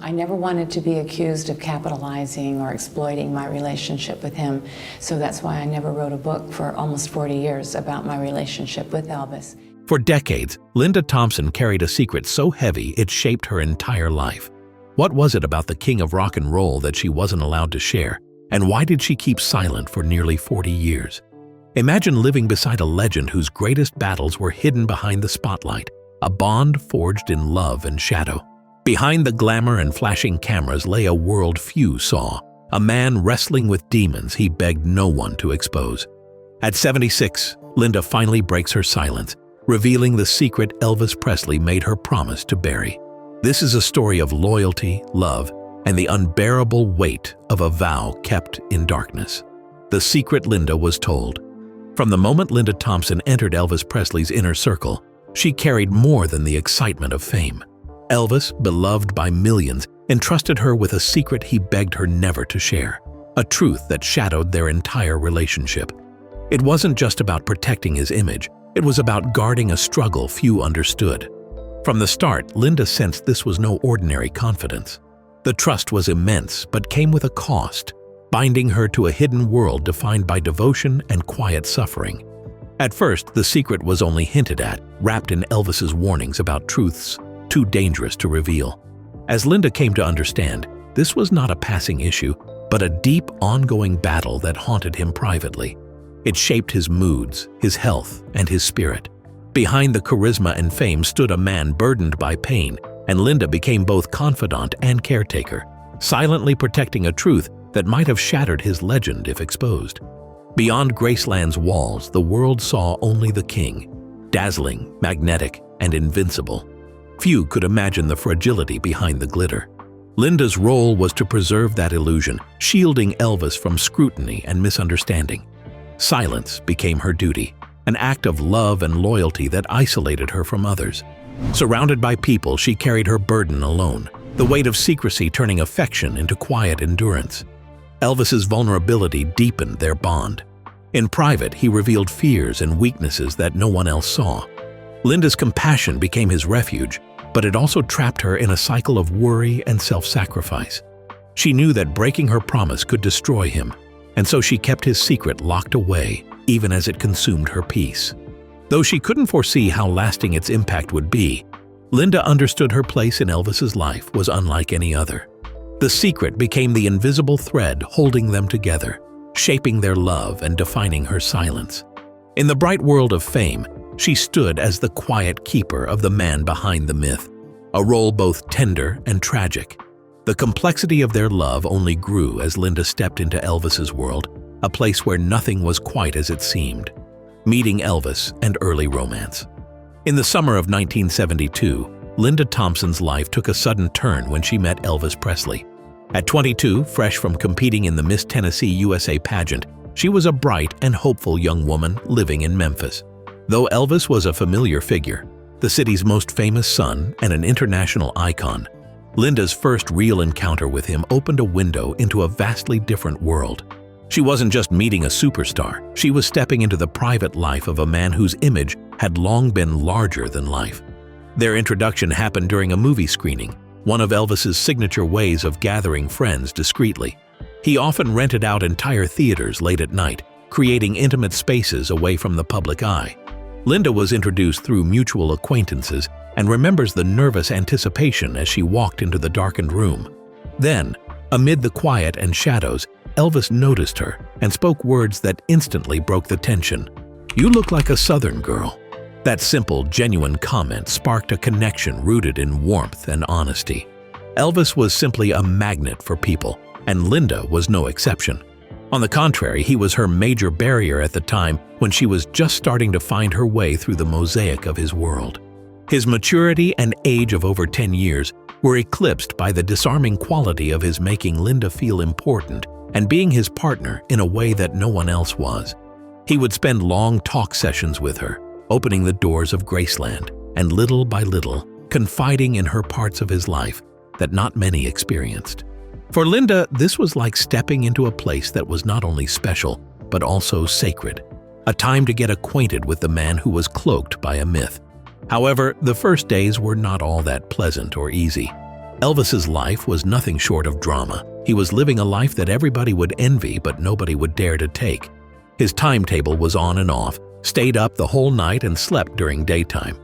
I never wanted to be accused of capitalizing or exploiting my relationship with him, so that's why I never wrote a book for almost 40 years about my relationship with Elvis. For decades, Linda Thompson carried a secret so heavy it shaped her entire life. What was it about the king of rock and roll that she wasn't allowed to share? And why did she keep silent for nearly 40 years? Imagine living beside a legend whose greatest battles were hidden behind the spotlight, a bond forged in love and shadow. Behind the glamour and flashing cameras lay a world few saw, a man wrestling with demons he begged no one to expose. At 76, Linda finally breaks her silence, revealing the secret Elvis Presley made her promise to bury. This is a story of loyalty, love, and the unbearable weight of a vow kept in darkness. The secret Linda was told. From the moment Linda Thompson entered Elvis Presley's inner circle, she carried more than the excitement of fame. Elvis, beloved by millions, entrusted her with a secret he begged her never to share, a truth that shadowed their entire relationship. It wasn't just about protecting his image, it was about guarding a struggle few understood. From the start, Linda sensed this was no ordinary confidence. The trust was immense, but came with a cost, binding her to a hidden world defined by devotion and quiet suffering. At first, the secret was only hinted at, wrapped in Elvis's warnings about truths too dangerous to reveal. As Linda came to understand, this was not a passing issue, but a deep, ongoing battle that haunted him privately. It shaped his moods, his health, and his spirit. Behind the charisma and fame stood a man burdened by pain, and Linda became both confidant and caretaker, silently protecting a truth that might have shattered his legend if exposed. Beyond Graceland's walls, the world saw only the king, dazzling, magnetic, and invincible. Few could imagine the fragility behind the glitter. Linda's role was to preserve that illusion, shielding Elvis from scrutiny and misunderstanding. Silence became her duty, an act of love and loyalty that isolated her from others. Surrounded by people, she carried her burden alone, the weight of secrecy turning affection into quiet endurance. Elvis's vulnerability deepened their bond. In private, he revealed fears and weaknesses that no one else saw. Linda's compassion became his refuge, but it also trapped her in a cycle of worry and self-sacrifice. She knew that breaking her promise could destroy him, and so she kept his secret locked away, even as it consumed her peace. Though she couldn't foresee how lasting its impact would be, Linda understood her place in Elvis's life was unlike any other. The secret became the invisible thread holding them together, shaping their love and defining her silence. In the bright world of fame, she stood as the quiet keeper of the man behind the myth, a role both tender and tragic. The complexity of their love only grew as Linda stepped into Elvis's world, a place where nothing was quite as it seemed. Meeting Elvis and early romance. In the summer of 1972, Linda Thompson's life took a sudden turn when she met Elvis Presley. At 22, fresh from competing in the Miss Tennessee USA pageant, she was a bright and hopeful young woman living in Memphis. Though Elvis was a familiar figure, the city's most famous son and an international icon, Linda's first real encounter with him opened a window into a vastly different world. She wasn't just meeting a superstar, she was stepping into the private life of a man whose image had long been larger than life. Their introduction happened during a movie screening, one of Elvis's signature ways of gathering friends discreetly. He often rented out entire theaters late at night, creating intimate spaces away from the public eye. Linda was introduced through mutual acquaintances and remembers the nervous anticipation as she walked into the darkened room. Then, amid the quiet and shadows, Elvis noticed her and spoke words that instantly broke the tension. "You look like a Southern girl." That simple, genuine comment sparked a connection rooted in warmth and honesty. Elvis was simply a magnet for people, and Linda was no exception. On the contrary, he was her major barrier at the time when she was just starting to find her way through the mosaic of his world. His maturity and age of over 10 years were eclipsed by the disarming quality of his making Linda feel important and being his partner in a way that no one else was. He would spend long talk sessions with her, opening the doors of Graceland, and little by little, confiding in her parts of his life that not many experienced. For Linda, this was like stepping into a place that was not only special, but also sacred, a time to get acquainted with the man who was cloaked by a myth. However, the first days were not all that pleasant or easy. Elvis's life was nothing short of drama. He was living a life that everybody would envy but nobody would dare to take. His timetable was on and off, stayed up the whole night and slept during daytime.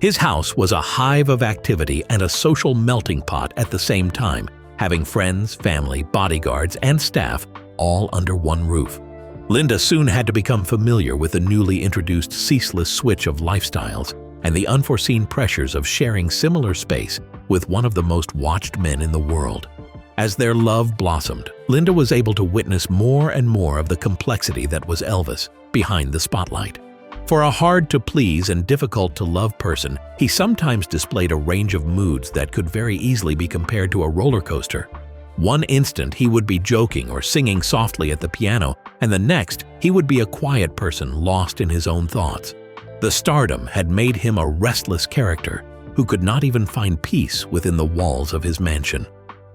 His house was a hive of activity and a social melting pot at the same time, having friends, family, bodyguards, and staff all under one roof. Linda soon had to become familiar with the newly introduced ceaseless switch of lifestyles and the unforeseen pressures of sharing similar space with one of the most watched men in the world. As their love blossomed, Linda was able to witness more and more of the complexity that was Elvis behind the spotlight. For a hard-to-please and difficult-to-love person, he sometimes displayed a range of moods that could very easily be compared to a roller coaster. One instant he would be joking or singing softly at the piano, and the next he would be a quiet person lost in his own thoughts. The stardom had made him a restless character who could not even find peace within the walls of his mansion.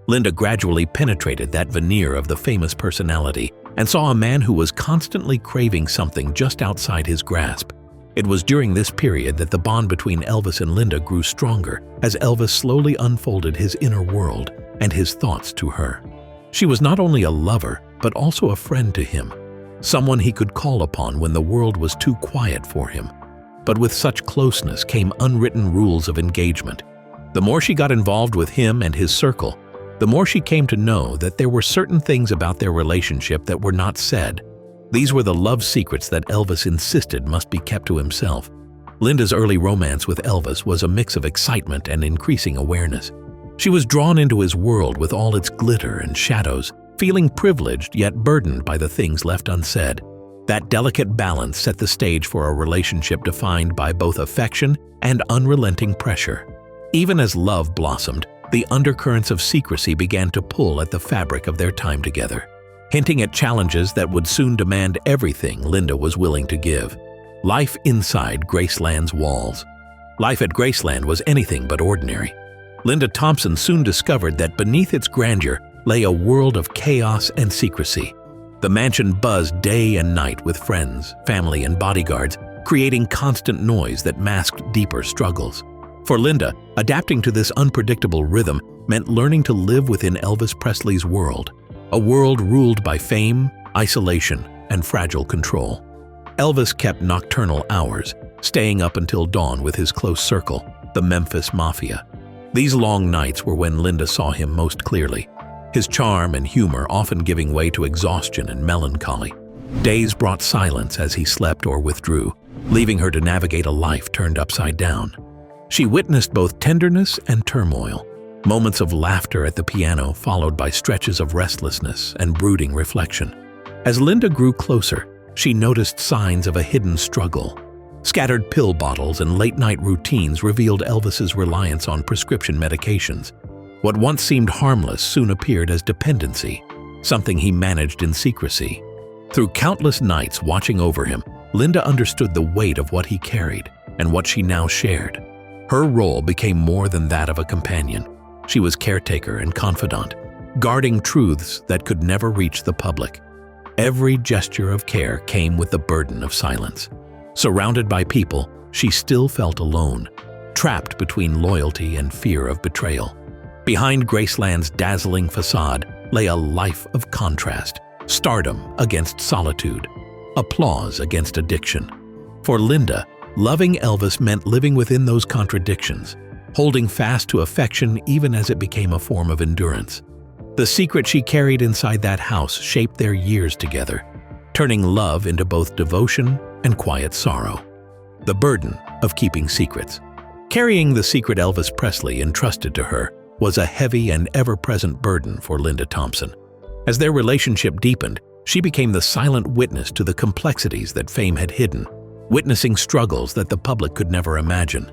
Linda gradually penetrated that veneer of the famous personality and saw a man who was constantly craving something just outside his grasp. It was during this period that the bond between Elvis and Linda grew stronger as Elvis slowly unfolded his inner world and his thoughts to her. She was not only a lover, but also a friend to him, someone he could call upon when the world was too quiet for him. But with such closeness came unwritten rules of engagement. The more she got involved with him and his circle, the more she came to know that there were certain things about their relationship that were not said. These were the love secrets that Elvis insisted must be kept to himself. Linda's early romance with Elvis was a mix of excitement and increasing awareness. She was drawn into his world with all its glitter and shadows, feeling privileged yet burdened by the things left unsaid. That delicate balance set the stage for a relationship defined by both affection and unrelenting pressure. Even as love blossomed, the undercurrents of secrecy began to pull at the fabric of their time together, hinting at challenges that would soon demand everything Linda was willing to give. Life inside Graceland's walls. Life at Graceland was anything but ordinary. Linda Thompson soon discovered that beneath its grandeur lay a world of chaos and secrecy. The mansion buzzed day and night with friends, family, and bodyguards, creating constant noise that masked deeper struggles. For Linda, adapting to this unpredictable rhythm meant learning to live within Elvis Presley's world, a world ruled by fame, isolation, and fragile control. Elvis kept nocturnal hours, staying up until dawn with his close circle, the Memphis Mafia. These long nights were when Linda saw him most clearly, his charm and humor often giving way to exhaustion and melancholy. Days brought silence as he slept or withdrew, leaving her to navigate a life turned upside down. She witnessed both tenderness and turmoil, moments of laughter at the piano followed by stretches of restlessness and brooding reflection. As Linda grew closer, she noticed signs of a hidden struggle. Scattered pill bottles and late-night routines revealed Elvis's reliance on prescription medications. What once seemed harmless soon appeared as dependency, something he managed in secrecy. Through countless nights watching over him, Linda understood the weight of what he carried and what she now shared. Her role became more than that of a companion. She was caretaker and confidant, guarding truths that could never reach the public. Every gesture of care came with the burden of silence. Surrounded by people, she still felt alone, trapped between loyalty and fear of betrayal. Behind Graceland's dazzling facade lay a life of contrast, stardom against solitude, applause against addiction. For Linda, loving Elvis meant living within those contradictions, holding fast to affection even as it became a form of endurance. The secret she carried inside that house shaped their years together, turning love into both devotion and quiet sorrow. The burden of keeping secrets. Carrying the secret Elvis Presley entrusted to her was a heavy and ever-present burden for Linda Thompson. As their relationship deepened, she became the silent witness to the complexities that fame had hidden, witnessing struggles that the public could never imagine.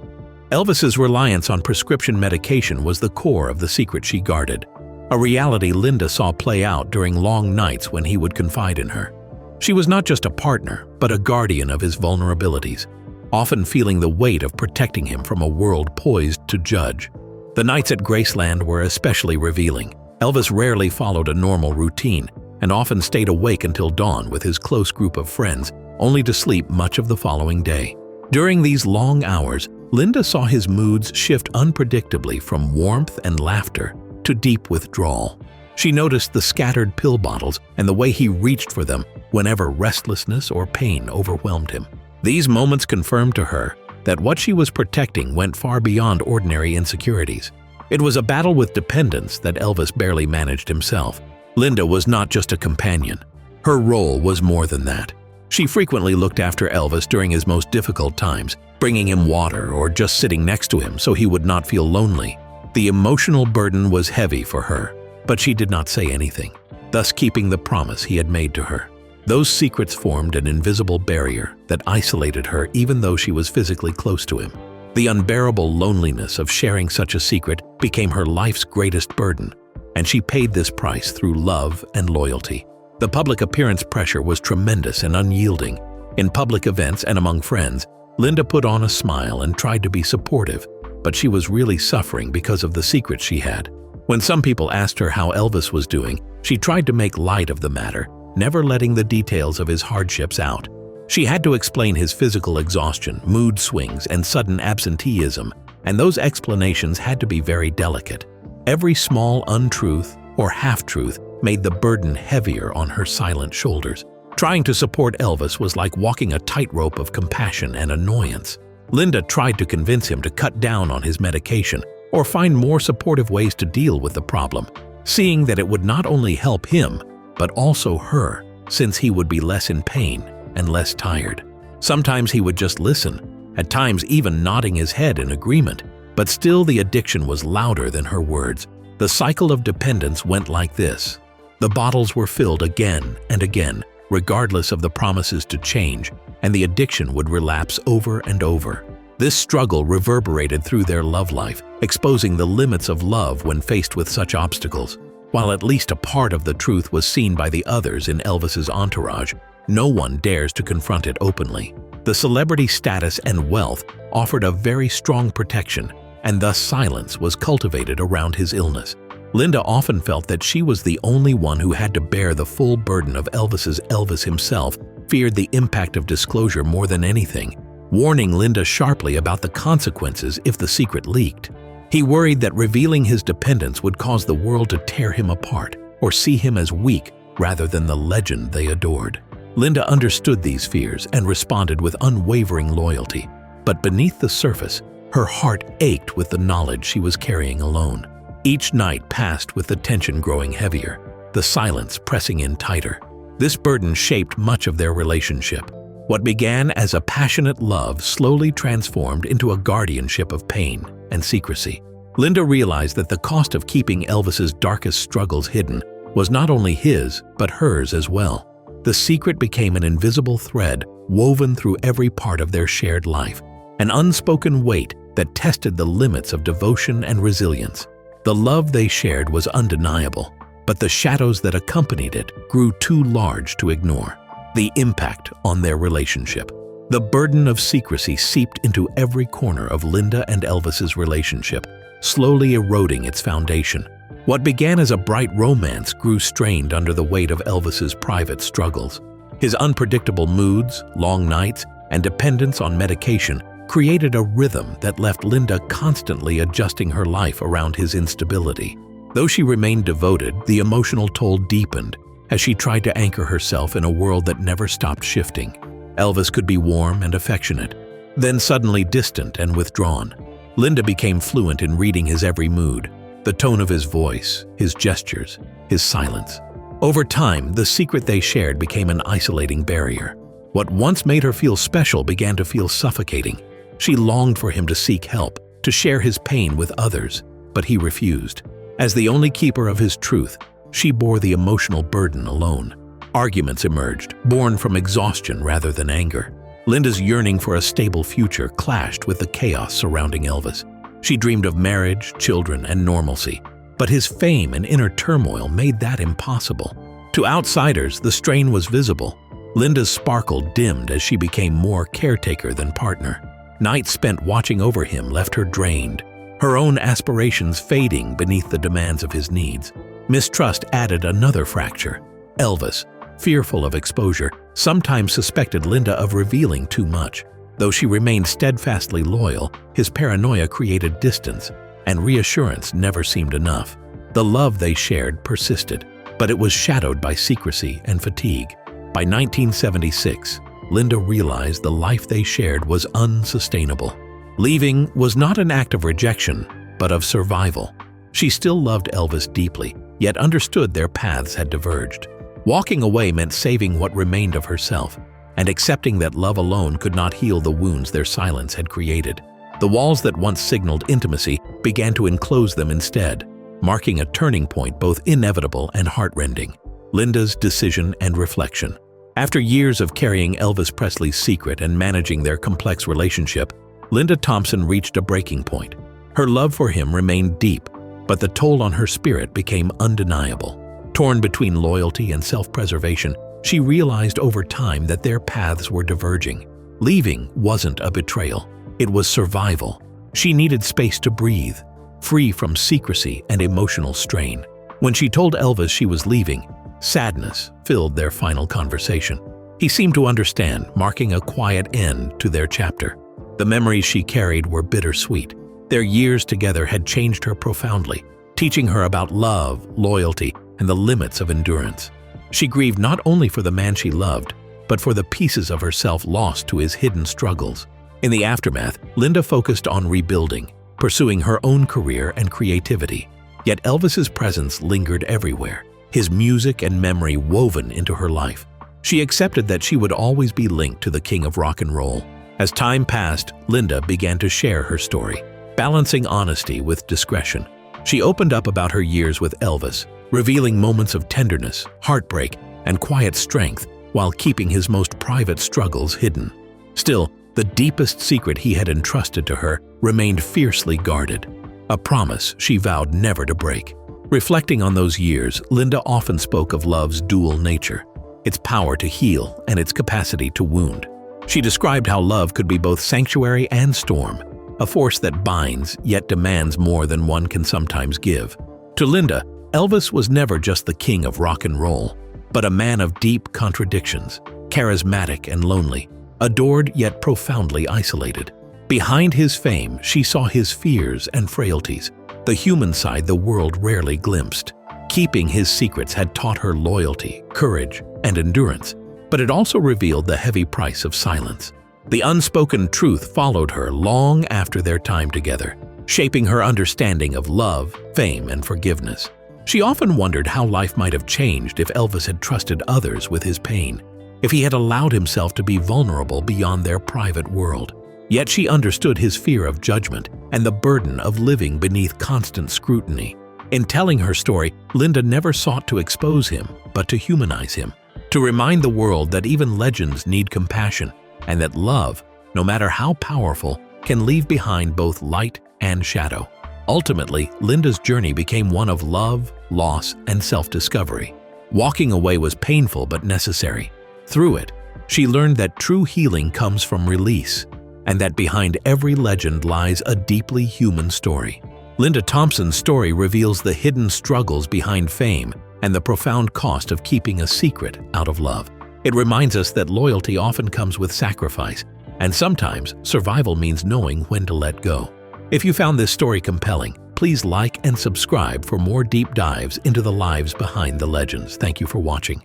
Elvis's reliance on prescription medication was the core of the secret she guarded, a reality Linda saw play out during long nights when he would confide in her. She was not just a partner, but a guardian of his vulnerabilities, often feeling the weight of protecting him from a world poised to judge. The nights at Graceland were especially revealing. Elvis rarely followed a normal routine and often stayed awake until dawn with his close group of friends, only to sleep much of the following day. During these long hours, Linda saw his moods shift unpredictably from warmth and laughter to deep withdrawal. She noticed the scattered pill bottles and the way he reached for them whenever restlessness or pain overwhelmed him. These moments confirmed to her that what she was protecting went far beyond ordinary insecurities. It was a battle with dependence that Elvis barely managed himself. Linda was not just a companion. Her role was more than that. She frequently looked after Elvis during his most difficult times, bringing him water or just sitting next to him so he would not feel lonely. The emotional burden was heavy for her, but she did not say anything, thus keeping the promise he had made to her. Those secrets formed an invisible barrier that isolated her even though she was physically close to him. The unbearable loneliness of sharing such a secret became her life's greatest burden, and she paid this price through love and loyalty. The public appearance pressure was tremendous and unyielding. In public events and among friends, Linda put on a smile and tried to be supportive, but she was really suffering because of the secrets she had. When some people asked her how Elvis was doing, she tried to make light of the matter, never letting the details of his hardships out. She had to explain his physical exhaustion, mood swings, and sudden absenteeism, and those explanations had to be very delicate. Every small untruth or half-truth made the burden heavier on her silent shoulders. Trying to support Elvis was like walking a tightrope of compassion and annoyance. Linda tried to convince him to cut down on his medication or find more supportive ways to deal with the problem, seeing that it would not only help him, but also her, since he would be less in pain and less tired. Sometimes he would just listen, at times even nodding his head in agreement, but still the addiction was louder than her words. The cycle of dependence went like this. The bottles were filled again and again, regardless of the promises to change, and the addiction would relapse over and over. This struggle reverberated through their love life, exposing the limits of love when faced with such obstacles. While at least a part of the truth was seen by the others in Elvis's entourage, no one dares to confront it openly. The celebrity status and wealth offered a very strong protection, and thus silence was cultivated around his illness. Linda often felt that she was the only one who had to bear the full burden of Elvis himself feared the impact of disclosure more than anything, warning Linda sharply about the consequences if the secret leaked. He worried that revealing his dependence would cause the world to tear him apart or see him as weak rather than the legend they adored. Linda understood these fears and responded with unwavering loyalty, but beneath the surface, her heart ached with the knowledge she was carrying alone. Each night passed with the tension growing heavier, the silence pressing in tighter. This burden shaped much of their relationship. What began as a passionate love slowly transformed into a guardianship of pain and secrecy. Linda realized that the cost of keeping Elvis's darkest struggles hidden was not only his, but hers as well. The secret became an invisible thread woven through every part of their shared life, an unspoken weight that tested the limits of devotion and resilience. The love they shared was undeniable, but the shadows that accompanied it grew too large to ignore. The impact on their relationship. The burden of secrecy seeped into every corner of Linda and Elvis's relationship, slowly eroding its foundation. What began as a bright romance grew strained under the weight of Elvis's private struggles. His unpredictable moods, long nights, and dependence on medication created a rhythm that left Linda constantly adjusting her life around his instability. Though she remained devoted, the emotional toll deepened as she tried to anchor herself in a world that never stopped shifting. Elvis could be warm and affectionate, then suddenly distant and withdrawn. Linda became fluent in reading his every mood, the tone of his voice, his gestures, his silence. Over time, the secret they shared became an isolating barrier. What once made her feel special began to feel suffocating. She longed for him to seek help, to share his pain with others, but he refused. As the only keeper of his truth, she bore the emotional burden alone. Arguments emerged, born from exhaustion rather than anger. Linda's yearning for a stable future clashed with the chaos surrounding Elvis. She dreamed of marriage, children, and normalcy, but his fame and inner turmoil made that impossible. To outsiders, the strain was visible. Linda's sparkle dimmed as she became more caretaker than partner. Nights spent watching over him left her drained, her own aspirations fading beneath the demands of his needs. Mistrust added another fracture. Elvis, fearful of exposure, sometimes suspected Linda of revealing too much. Though she remained steadfastly loyal, his paranoia created distance, and reassurance never seemed enough. The love they shared persisted, but it was shadowed by secrecy and fatigue. By 1976, Linda realized the life they shared was unsustainable. Leaving was not an act of rejection, but of survival. She still loved Elvis deeply, yet understood their paths had diverged. Walking away meant saving what remained of herself, and accepting that love alone could not heal the wounds their silence had created. The walls that once signaled intimacy began to enclose them instead, marking a turning point both inevitable and heartrending. Linda's decision and reflection. After years of carrying Elvis Presley's secret and managing their complex relationship, Linda Thompson reached a breaking point. Her love for him remained deep, but the toll on her spirit became undeniable. Torn between loyalty and self-preservation, she realized over time that their paths were diverging. Leaving wasn't a betrayal, it was survival. She needed space to breathe, free from secrecy and emotional strain. When she told Elvis she was leaving, sadness filled their final conversation. He seemed to understand, marking a quiet end to their chapter. The memories she carried were bittersweet. Their years together had changed her profoundly, teaching her about love, loyalty, and the limits of endurance. She grieved not only for the man she loved, but for the pieces of herself lost to his hidden struggles. In the aftermath, Linda focused on rebuilding, pursuing her own career and creativity. Yet Elvis's presence lingered everywhere, his music and memory woven into her life. She accepted that she would always be linked to the king of rock and roll. As time passed, Linda began to share her story, balancing honesty with discretion. She opened up about her years with Elvis, revealing moments of tenderness, heartbreak, and quiet strength while keeping his most private struggles hidden. Still, the deepest secret he had entrusted to her remained fiercely guarded, a promise she vowed never to break. Reflecting on those years, Linda often spoke of love's dual nature, its power to heal and its capacity to wound. She described how love could be both sanctuary and storm, a force that binds yet demands more than one can sometimes give. To Linda, Elvis was never just the king of rock and roll, but a man of deep contradictions, charismatic and lonely, adored yet profoundly isolated. Behind his fame, she saw his fears and frailties, the human side the world rarely glimpsed. Keeping his secrets had taught her loyalty, courage, and endurance, but it also revealed the heavy price of silence. The unspoken truth followed her long after their time together, shaping her understanding of love, fame, and forgiveness. She often wondered how life might have changed if Elvis had trusted others with his pain, if he had allowed himself to be vulnerable beyond their private world. Yet she understood his fear of judgment and the burden of living beneath constant scrutiny. In telling her story, Linda never sought to expose him, but to humanize him, to remind the world that even legends need compassion, and that love, no matter how powerful, can leave behind both light and shadow. Ultimately, Linda's journey became one of love, loss, and self-discovery. Walking away was painful but necessary. Through it, she learned that true healing comes from release, and that behind every legend lies a deeply human story. Linda Thompson's story reveals the hidden struggles behind fame and the profound cost of keeping a secret out of love. It reminds us that loyalty often comes with sacrifice, and sometimes survival means knowing when to let go. If you found this story compelling, please like and subscribe for more deep dives into the lives behind the legends. Thank you for watching.